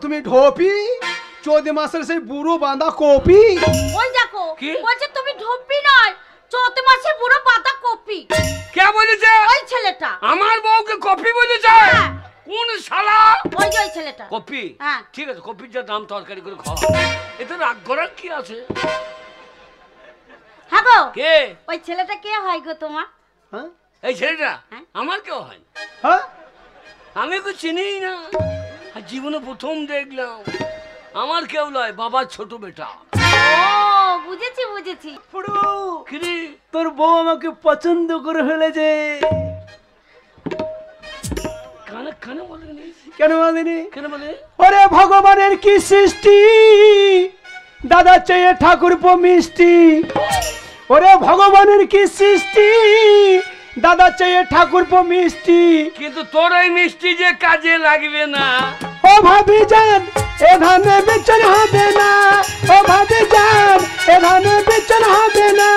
তুমি ঢোপি চৌদ্দ মাসের সেই বুড়ো বাঁধা কপি। ওই দেখো বলছে তুমি ঢোপি নয়, চৌদ্দ মাসের বুড়ো বাঁধা কপি। কে বলেছে? ওই ছেলেটা। আমার বউকে কপি বলেছে? কোন শালা? ওই যে ওই ছেলেটা। কপি? হ্যাঁ ঠিক আছে, কপির যা দাম তরকারি করে খাওয়া, এতে রাগ করার কি আছে? হ্যাঁ গো, কে ওই ছেলেটা কে হয় গো তোমার? হ্যাঁ এই ছেলেটা আমার কেউ হয় না। হ্যাঁ আমি তো চিনিই না, জীবনে প্রথম দেখলাম। আমার কেউ নয়, বাবার ছোট বেটা। ও বুঝেছি বুঝেছি। তোর বউ আমাকে পছন্দ করে ফেলেছে। কেন বলেনি? কেন বলেনি? কেন বলে? ওরে ভগবানের কি সৃষ্টি, দাদা চেয়ে ঠাকুর মিষ্টি। ওরে ভগবানের কি সৃষ্টি, দাদা চেয়ে ঠাকুর মিষ্টি। কিন্তু তোর ওই মিষ্টি যে কাজে লাগবে না। ও ভাবি যান এ ধানে বেচন হবে না, ও ভাবি যান এ ধানে বেচন হবে না।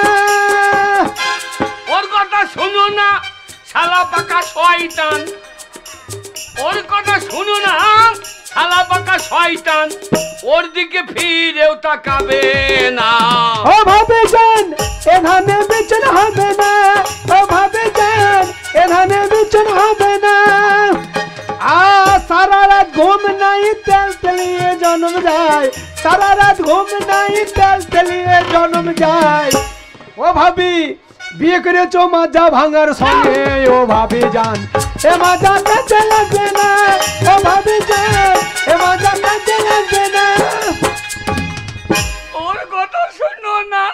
ওর কথা শুনো না, শালা পাকা শয়তান। ওর কথা শুনো না, শালা পাকা শয়তান। ওর দিকে ফিরেও তাকাবে না। ও ভাবি যান এ ধানে বেচন হবে না, ও ভাবি যান এ ধানে বেচন হবে না। সারা রাত ঘুম নাই তেল তেলিয়ে জন্ম যায়, সারা রাত ঘুম নাই তেল তেলিয়ে জন্ম যায়। ও ভাবি বিয়ে করেছো মাজা ভাঙার সঙ্গে, ও ভাবি যান এ মাজা কাছে লাগবে না, ও ভাবি যান এ মাজা কাছে লাগবে না। ওর কথা শুনো না,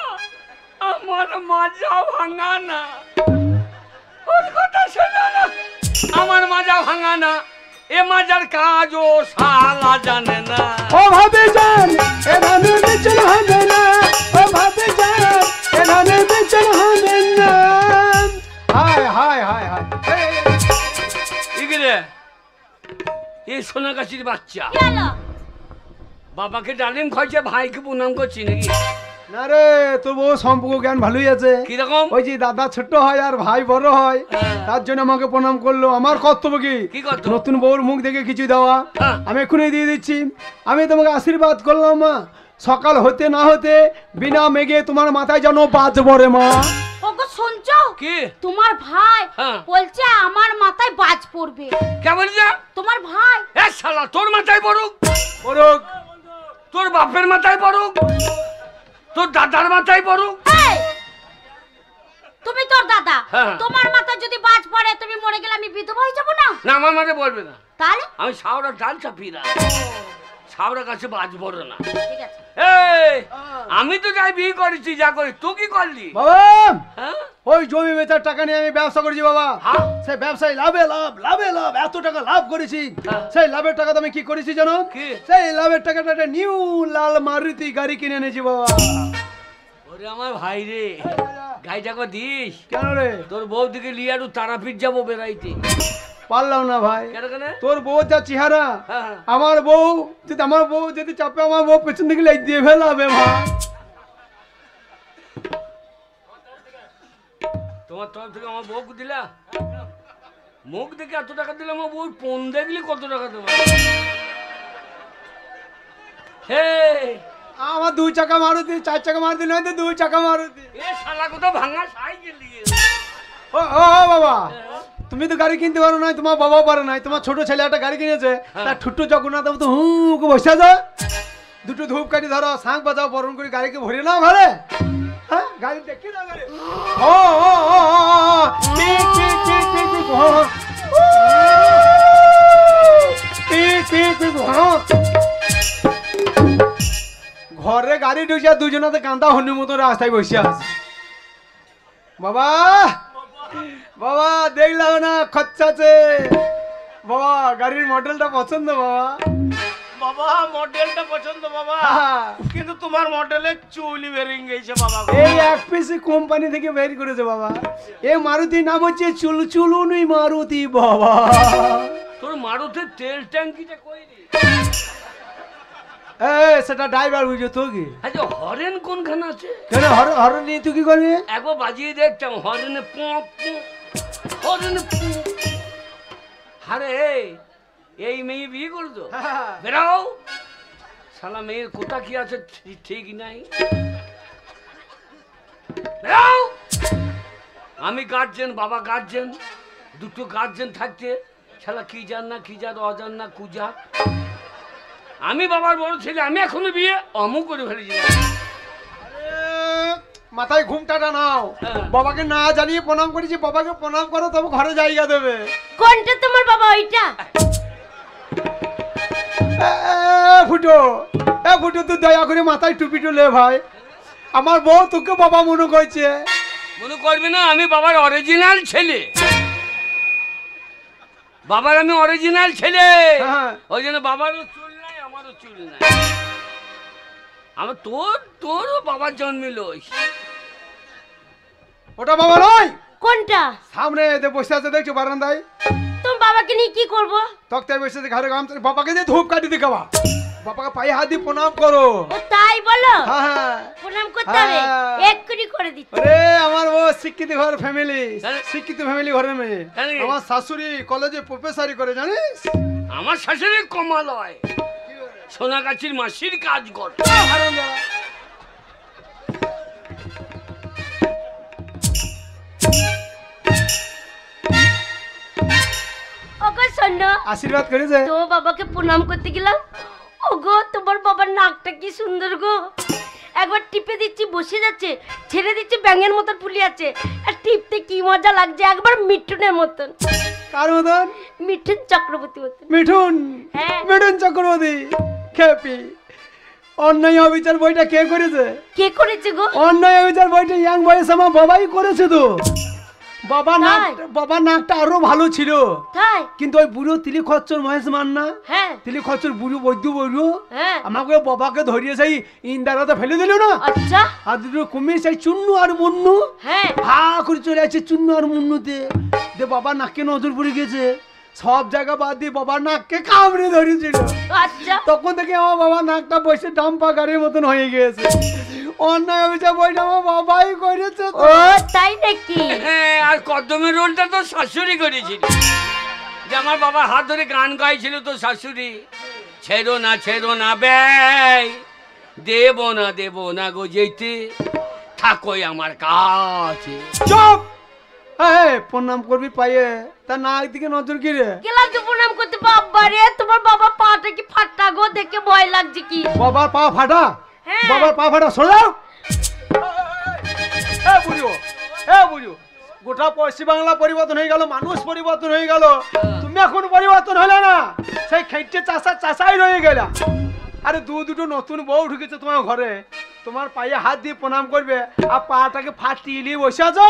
আমার মাজা ভাঙা না। ওর কথা শুনো না, আমার মাজা ভাঙা না। এ মাজার কাজও শালা জানে না। ও ভাবি যান এ ধানে বেচন হবে না, ও ভাবি যান এ ধানে বেচন হবে না। হায় হায় হায় হায়। ইগরে এই সোনাগাছির বাচ্চা বাবাকে ডালিম খাইছে, ভাইকে প্রণাম করছি নাকি? না রে, তোর বউ সম্পর্ক জ্ঞান ভালোই আছে। কিরকম? ওই যে দাদা ছোট হয় আর ভাই বড় হয়, তার জন্য আমাকে প্রণাম করলো। আমার কর্তব্য কি? নতুন বউর মুখ দেখে কিছু দেওয়া। আমি এক্ষুনি দিয়ে দিচ্ছি। আমি তোমাকে আশীর্বাদ করলাম মা, সকাল হতে না হতে বিনা মেঘে তোমার মাথায় যেন বাজ পড়ে মা। ওগো শুনছো কি? তোমার ভাই বলছে আমার মাথায় বাজ পড়বে। কে বলছে? তোমার ভাই। এ শালা তোর মাথায় পড়ুক, পড়ুক। তোর বাপের মাথায় পড়ুক, তোর দাদার মাথায় পড়ুক। তুমি তোর দাদা, তোমার মাথায় যদি বাজ পড়ে তুমি মরে গেলে আমি বিধবা হয়ে যাব না? না, আমার মাথায় পড়বে না। তাহলে আমি শাওরা ডাল চাপি না, শাওরা কাছে বাজ পড়ে না। ঠিক আছে। এই আমি তো যাই বিয়ে করেছি, যা করি তুই কি করলি? বাবা ওই জমি বেচার টাকা নিয়ে আমি ব্যবসা করেছি বাবা। সেই ব্যবসায় লাভে লাভ, লাভে লাভ, এত টাকা লাভ করেছি। সেই লাভের টাকা আমি কি করেছি জানো? সেই লাভের টাকাটা একটা নিউ লাল মারুতি গাড়ি কিনে এনেছি বাবা। ওরে আমার ভাই রে, গাড়িটাকে দিস। কেন রে? তোর বউ দিকে লিয়ে আর তারাপীঠ যাবো বেড়াইতে। পারলাম না ভাই। কেন? তোর বউ যা চেহারা, আমার বউ যদি চাপে আমার বউ পেছন দিকে লেগ দিয়ে ফেলাবে মা। তোমার তরফ থেকে আমার বউকে দিলা? মুখ দেখে এত টাকা দিলে আমার বউ পণ দেখলি কত টাকা দেবো? হে আমার 2 চাকা মারুতি, 4 চাকা মারুতি নয় তো 2 চাকা মারুতি। এ শালা কোথাও ভাঙা সাইকেল নিয়ে। ও বাবা, তুমি তো গাড়ি কিনতে পারো না, তোমার বাবা পারে না। তোমার ছোট ছেলে একটা গাড়ি কিনেছে, তার ঠুট্টু জগন্নাথ তো হুঁকে বসে যাও। দুটো ধূপ কাঠি ধরো, শাঁখ বাজাও, বরণ করে গাড়িকে ভরে নাও ঘরে। হ্যাঁ গাড়ি দেখি না গাড়ি। ঘরে গাড়ি ঢুকছে, দুজনাতে কান্দা হন্যের মতো রাস্তায় বসে আছে। বাবা বাবা দেখলাম না খরচাছে বাবা, গাড়ির মডেলটা পছন্দ বাবা। বাবা মডেলটা পছন্দ বাবা, কিন্তু তোমার মডেলের চুলি বেরিয়ে গেছে বাবা। এই এফপিসি কোম্পানি থেকে বের করেছে বাবা। এই মারুতি নাম হচ্ছে চুলচুলুনি মারুতি বাবা। তোর মারুতির তেল ট্যাঙ্কিটা কই রে? সেটা ড্রাইভার বুঝো তো কি? আচ্ছা হরেন কোনখানে আছে? কেন হরেন নিয়ে তুই কি করবি? একবার বাজিয়ে দেখতাম হরেনে হরেনে। আরে এই মেয়ে বিয়ে করতো হ্যাঁ। বেরাও শালা মেয়ের কোথা কি আছে ঠিক নাই বেরাও আমি গার্জেন বাবা গার্জেন দুটো গার্জেন থাকতে শালা কি জান না কি জান অজান না কুজা আমি বাবার বড় ছেলে আমি এখনো বিয়ে অমু করে ফেলেছি মাথায় ঘুমটাটা নাও হ্যাঁ। বাবাকে না জানিয়ে প্রণাম করেছি বাবাকে প্রণাম করো তবে ঘরে জায়গা দেবে কোনটা তোমার বাবা ওইটা? ফুটো ফুটো তুই দয়া করে মাথায় টুপি টুলে ভাই আমার বউ তোকে বাবা মনে করছে মনে করবি না আমি বাবার অরিজিনাল ছেলে বাবার আমি অরিজিনাল ছেলে হ্যাঁ। ওই জন্য বাবারও চুল নাই আমারও চুল নাই আমার তোরও বাবার জন্মিল ওটা বাবা নয় কোনটা? সামনে বসে আছে দেখছো বারান্দায় তোমার বাবাকে নিয়ে কি করব? তক্তায় বসে আছে ঘরে গামছা বাবাকে দিয়ে ধূপ কাটি দিয়ে খাওয়া বাবাকে পায়ে হাত দিয়ে প্রণাম করো ও তাই বলো? হ্যাঁ হ্যাঁ প্রণাম করতে হবে হ্যাঁ। এক্ষুনি করে দিচ্ছি। আরে আমার ও শিক্ষিত ঘর ফ্যামিলি হ্যাঁ। শিক্ষিত ফ্যামিলি ঘরের মেয়ে হ্যাঁ। আমার শাশুড়ি কলেজে প্রফেসরি করে জানিস আমার শাশুড়ি কমালয় সোনাগাছির মাসির কাজ কর ওগো শোনো, আশীর্বাদ করেছে তোমার বাবাকে প্রণাম করতে গেলাম। ওগো তোমার বাবার নাকটা কি সুন্দর গো, একবার টিপে দিচ্ছি বসে যাচ্ছে, ছেড়ে দিচ্ছি ব্যাঙের মতন ফুলি আছে, আর টিপতে কি মজা লাগছে, একবার মিঠুনের মতন। কার মতন? মিঠুন চক্রবর্তী মতন। মিঠুন হ্যাঁ। মিঠুন চক্রবর্তী খেপি অন্যায় অবিচার বইটা কে করেছে? কে করেছে গো? অন্যায় অবিচার বইটা ইয়াং বয়স আমার বাবাই করেছে তো বাবার তাই? নাকটা আরো ভালো ছিল তাই? কিন্তু ওই বুড়ো তিলি খচ্চর মহেশ মান্না হ্যাঁ তিলি খচ্চর বুড়ো বৈদ্য বুড়ো হ্যাঁ। আমাকে বাবাকে ধরিয়ে সেই ইন্দারাতে ফেলে দিল না আচ্ছা আর দুটো কমিয়ে সেই চুন্নু আর মুন্নু হ্যাঁ। হা করে চলে আসছে চুন্নু আর মুন্নুতে যে বাবা নাককে নজর পড়ে গেছে সব জায়গা বাদ দিয়ে বাবার নাককে কামড়ে ধরেছিল আচ্ছা তখন থেকে আমার বাবা নাকটা বসে ডাম্পা গাড়ির মতন হয়ে গেছে অন্যায় অভিযোগ বইটা আমার বাবাই করেছে তো। ও তাই নাকি? হ্যাঁ আর কদমের রোলটা তো শাশুড়ি করেছিল যে আমার বাবা হাত ধরে গান গাইছিল তো শাশুড়ি ছেড়ো না ব্যয় দেব না গো যেতে থাকোই আমার কাছে চুপ এই প্রণাম করবি পায়ে তা নাক দিকে নজর কি রে গেলাম তো প্রণাম করতে। বাবা রে তোমার বাবা পাটা কি ফাটা গো, দেখে ভয় লাগছে কি। বাবার পা ফাটা হ্যাঁ। বাবার পা ফাটা সরাও বুঝো গোটা পশ্চিম বাংলা পরিবর্তন হয়ে গেল মানুষ পরিবর্তন হয়ে গেল তুমি এখন পরিবর্তন হলে না সেই খেটে চাষাই রয়ে গেল আরে দুটো নতুন বউ ঢুকেছে তোমার ঘরে তোমার পায়ে হাত দিয়ে প্রণাম করবে আর পাটাকে ফাটিয়ে নিয়ে বসে আছো